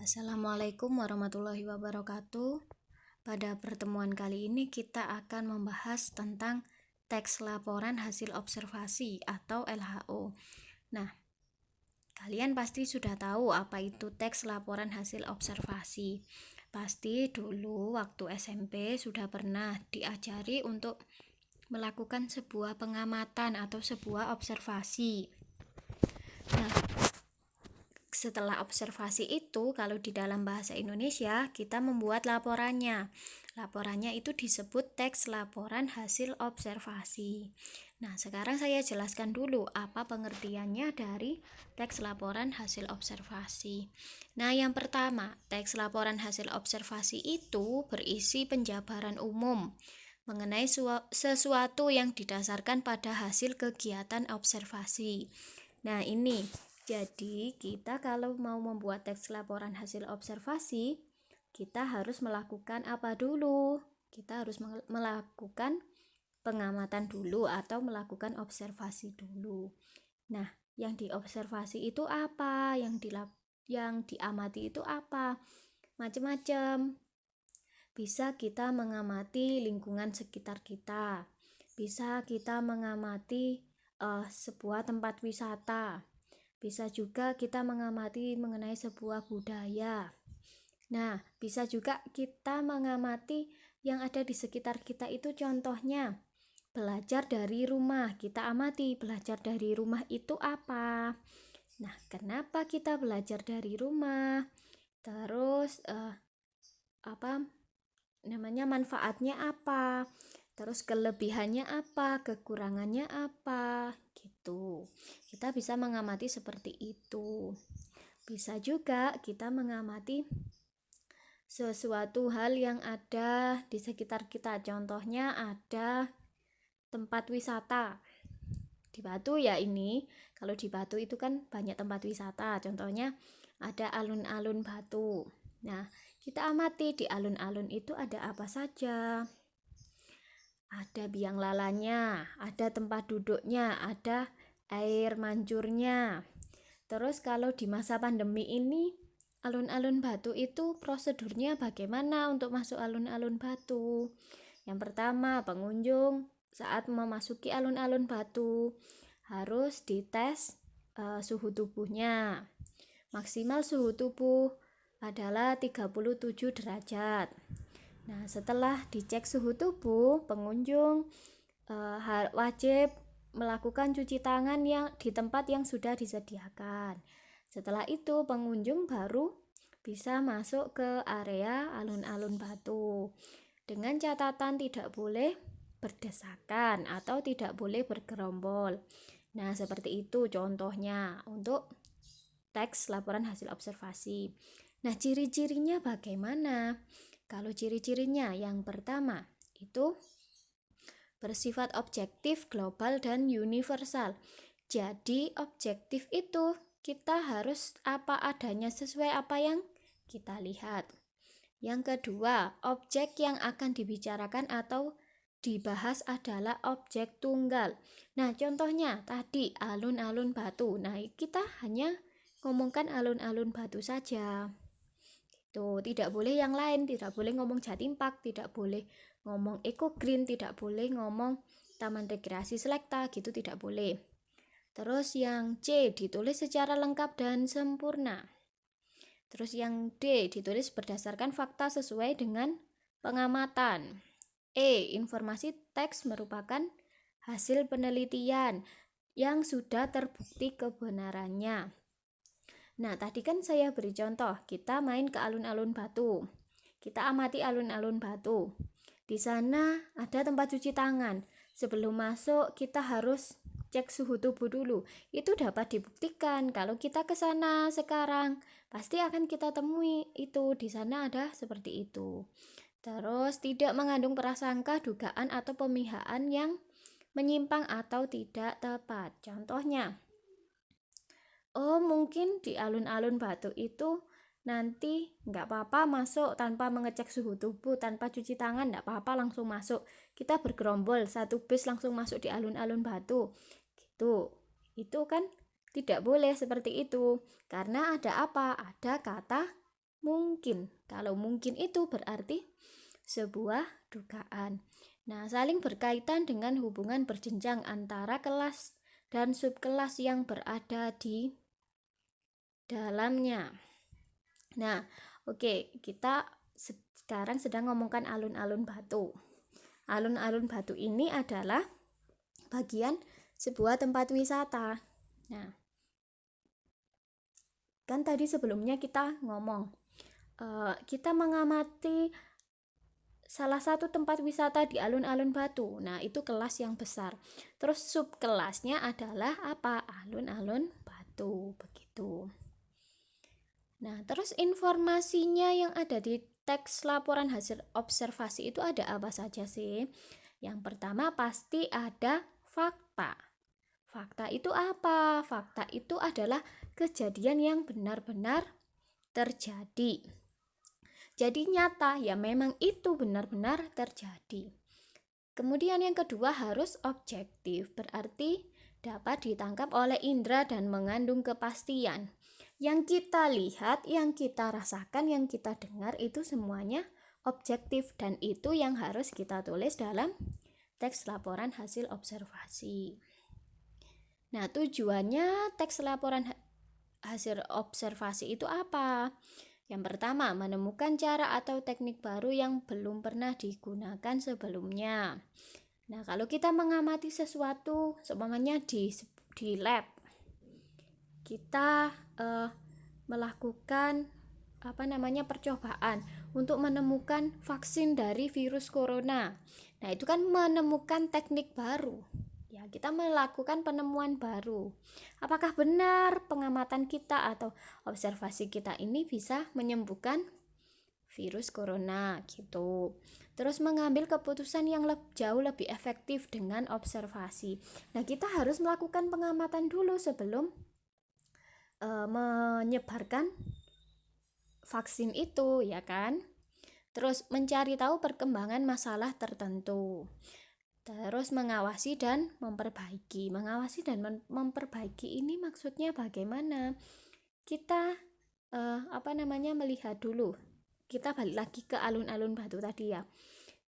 Assalamualaikum warahmatullahi wabarakatuh. Pada pertemuan kali ini kita akan membahas tentang teks laporan hasil observasi atau LHO. Nah, kalian pasti sudah tahu apa itu teks laporan hasil observasi. Pasti dulu waktu SMP sudah pernah diajari untuk melakukan sebuah pengamatan atau sebuah observasi. Nah, setelah observasi itu, kalau di dalam bahasa Indonesia, kita membuat laporannya. Laporannya itu disebut teks laporan hasil observasi. Nah, sekarang saya jelaskan dulu apa pengertiannya dari teks laporan hasil observasi. Nah, yang pertama, teks laporan hasil observasi itu berisi penjabaran umum mengenai sesuatu yang didasarkan pada hasil kegiatan observasi. Nah, ini jadi, kita kalau mau membuat teks laporan hasil observasi, kita harus melakukan apa dulu? Kita harus melakukan pengamatan dulu atau melakukan observasi dulu. Nah, yang diobservasi itu apa? Yang diamati itu apa? Macam-macam. Bisa kita mengamati lingkungan sekitar kita. Bisa kita mengamati sebuah tempat wisata. Bisa juga kita mengamati mengenai sebuah budaya. Nah, bisa juga kita mengamati yang ada di sekitar kita itu, contohnya belajar dari rumah. Kita amati belajar dari rumah itu apa. Nah, kenapa kita belajar dari rumah? Terus manfaatnya apa? Terus kelebihannya apa, kekurangannya apa, gitu. Kita bisa mengamati seperti itu. Bisa juga kita mengamati sesuatu hal yang ada di sekitar kita. Contohnya ada tempat wisata. Di Batu ya ini. Kalau di Batu itu kan banyak tempat wisata. Contohnya ada alun-alun Batu. Nah, kita amati di alun-alun itu ada apa saja. Ada biang lalanya, ada tempat duduknya, ada air mancurnya. Terus kalau di masa pandemi ini, alun-alun Batu itu prosedurnya bagaimana untuk masuk alun-alun Batu? Yang pertama, pengunjung saat memasuki alun-alun Batu harus dites suhu tubuhnya. Maksimal suhu tubuh adalah 37 derajat. Nah, setelah dicek suhu tubuh, pengunjung wajib melakukan cuci tangan yang di tempat yang sudah disediakan. Setelah itu, pengunjung baru bisa masuk ke area alun-alun Batu. Dengan catatan tidak boleh berdesakan atau tidak boleh bergerombol. Nah, seperti itu contohnya untuk teks laporan hasil observasi. Nah, ciri-cirinya bagaimana? Kalau ciri-cirinya, yang pertama itu bersifat objektif, global, dan universal. Jadi objektif itu kita harus apa adanya sesuai apa yang kita lihat. Yang kedua, objek yang akan dibicarakan atau dibahas adalah objek tunggal. Nah, contohnya tadi alun-alun Batu. Nah, kita hanya ngomongkan alun-alun Batu saja. Tuh, tidak boleh yang lain, tidak boleh ngomong Jatim Park, tidak boleh ngomong Eco Green, tidak boleh ngomong Taman Rekreasi Selekta, gitu tidak boleh. Terus yang C ditulis secara lengkap dan sempurna. Terus yang D ditulis berdasarkan fakta sesuai dengan pengamatan. E, informasi teks merupakan hasil penelitian yang sudah terbukti kebenarannya. Nah, tadi kan saya beri contoh, kita main ke alun-alun Batu. Kita amati alun-alun Batu. Di sana ada tempat cuci tangan. Sebelum masuk, kita harus cek suhu tubuh dulu. Itu dapat dibuktikan. Kalau kita ke sana sekarang, pasti akan kita temui itu. Di sana ada seperti itu. Terus, tidak mengandung prasangka, dugaan, atau pemihakan yang menyimpang atau tidak tepat. Contohnya, oh, mungkin di alun-alun Batu itu nanti nggak apa-apa masuk tanpa mengecek suhu tubuh, tanpa cuci tangan, nggak apa-apa langsung masuk. Kita bergerombol satu bis langsung masuk di alun-alun Batu. Gitu. Itu kan tidak boleh seperti itu. Karena ada apa? Ada kata mungkin. Kalau mungkin itu berarti sebuah dugaan. Nah, saling berkaitan dengan hubungan berjenjang antara kelas dan subkelas yang berada di dalamnya. Nah, oke, kita sekarang sedang ngomongkan alun-alun batu. Alun-alun batu ini adalah bagian sebuah tempat wisata. Nah, kan tadi sebelumnya kita ngomong, kita mengamati salah satu tempat wisata di alun-alun batu. Nah, itu kelas yang besar. Terus subkelasnya adalah apa? Alun-alun batu, begitu. Nah, terus informasinya yang ada di teks laporan hasil observasi itu ada apa saja sih? Yang pertama pasti ada fakta. Fakta itu apa? Fakta itu adalah kejadian yang benar-benar terjadi. Jadi nyata, ya memang itu benar-benar terjadi. Kemudian yang kedua harus objektif, berarti dapat ditangkap oleh indera dan mengandung kepastian. Yang kita lihat, yang kita rasakan, yang kita dengar itu semuanya objektif dan itu yang harus kita tulis dalam teks laporan hasil observasi. Nah, tujuannya teks laporan hasil observasi itu apa? Yang pertama, menemukan cara atau teknik baru yang belum pernah digunakan sebelumnya. Nah, kalau kita mengamati sesuatu, seumpamanya di lab, kita melakukan percobaan untuk menemukan vaksin dari virus corona. Nah, itu kan menemukan teknik baru. Ya, kita melakukan penemuan baru. Apakah benar pengamatan kita atau observasi kita ini bisa menyembuhkan virus corona gitu. Terus mengambil keputusan yang jauh lebih efektif dengan observasi. Nah, kita harus melakukan pengamatan dulu sebelum menyebarkan vaksin itu, ya kan? Terus mencari tahu perkembangan masalah tertentu. Terus mengawasi dan memperbaiki. Mengawasi dan memperbaiki ini maksudnya bagaimana? Kita melihat dulu. Kita balik lagi ke alun-alun batu tadi ya.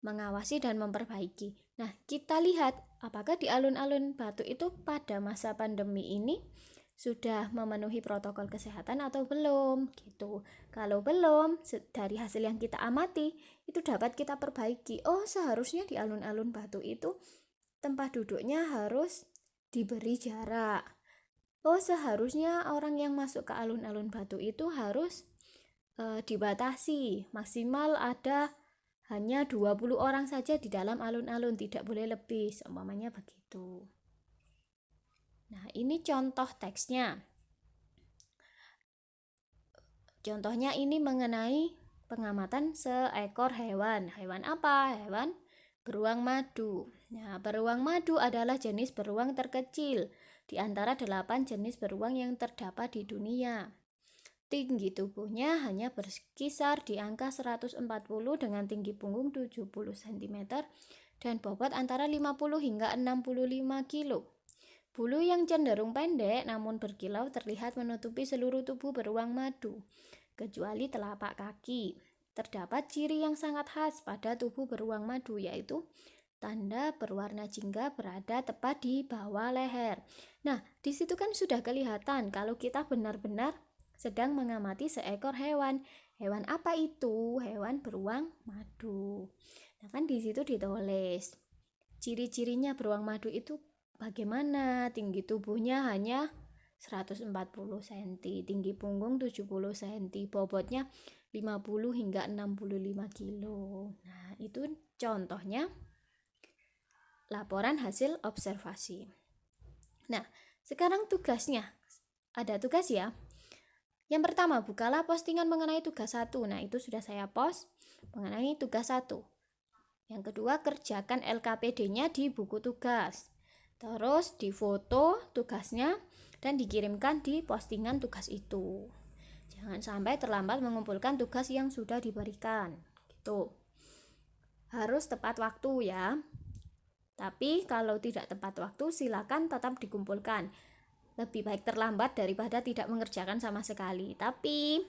Mengawasi dan memperbaiki. Nah, kita lihat apakah di alun-alun batu itu pada masa pandemi ini sudah memenuhi protokol kesehatan atau belum gitu. Kalau belum, dari hasil yang kita amati itu dapat kita perbaiki. Oh, seharusnya di alun-alun batu itu tempat duduknya harus diberi jarak. Oh, seharusnya orang yang masuk ke alun-alun batu itu harus dibatasi. Maksimal ada hanya 20 orang saja di dalam alun-alun, tidak boleh lebih, seumpamanya begitu. Nah, ini contoh teksnya. Contohnya ini mengenai pengamatan seekor hewan. Hewan apa? Hewan beruang madu. Nah, beruang madu adalah jenis beruang terkecil di antara 8 jenis beruang yang terdapat di dunia. Tinggi tubuhnya hanya berkisar di angka 140 dengan tinggi punggung 70 cm dan bobot antara 50 hingga 65 kg. Bulu yang cenderung pendek namun berkilau terlihat menutupi seluruh tubuh beruang madu, kecuali telapak kaki. Terdapat ciri yang sangat khas pada tubuh beruang madu, yaitu tanda berwarna jingga berada tepat di bawah leher. Nah, di situ kan sudah kelihatan kalau kita benar-benar sedang mengamati seekor hewan. Hewan apa itu? Hewan beruang madu. Nah, kan di situ ditulis ciri-cirinya beruang madu itu bagaimana? Tinggi tubuhnya hanya 140 cm, tinggi punggung 70 cm, bobotnya 50 hingga 65 kg. Nah, itu contohnya laporan hasil observasi. Nah, sekarang tugasnya. Ada tugas ya. Yang pertama, bukalah postingan mengenai tugas 1. Nah, itu sudah saya post mengenai tugas 1. Yang kedua, kerjakan LKPD-nya di buku tugas. Terus difoto tugasnya dan dikirimkan di postingan tugas itu. Jangan sampai terlambat mengumpulkan tugas yang sudah diberikan. Gitu. Harus tepat waktu ya. Tapi kalau tidak tepat waktu, silakan tetap dikumpulkan. Lebih baik terlambat daripada tidak mengerjakan sama sekali. Tapi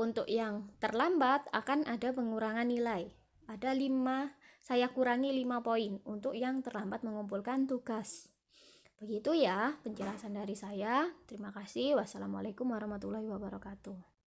Untuk yang terlambat akan ada pengurangan nilai. Ada 5, saya kurangi 5 poin untuk yang terlambat mengumpulkan tugas. Begitu ya penjelasan dari saya. Terima kasih. Wassalamualaikum warahmatullahi wabarakatuh.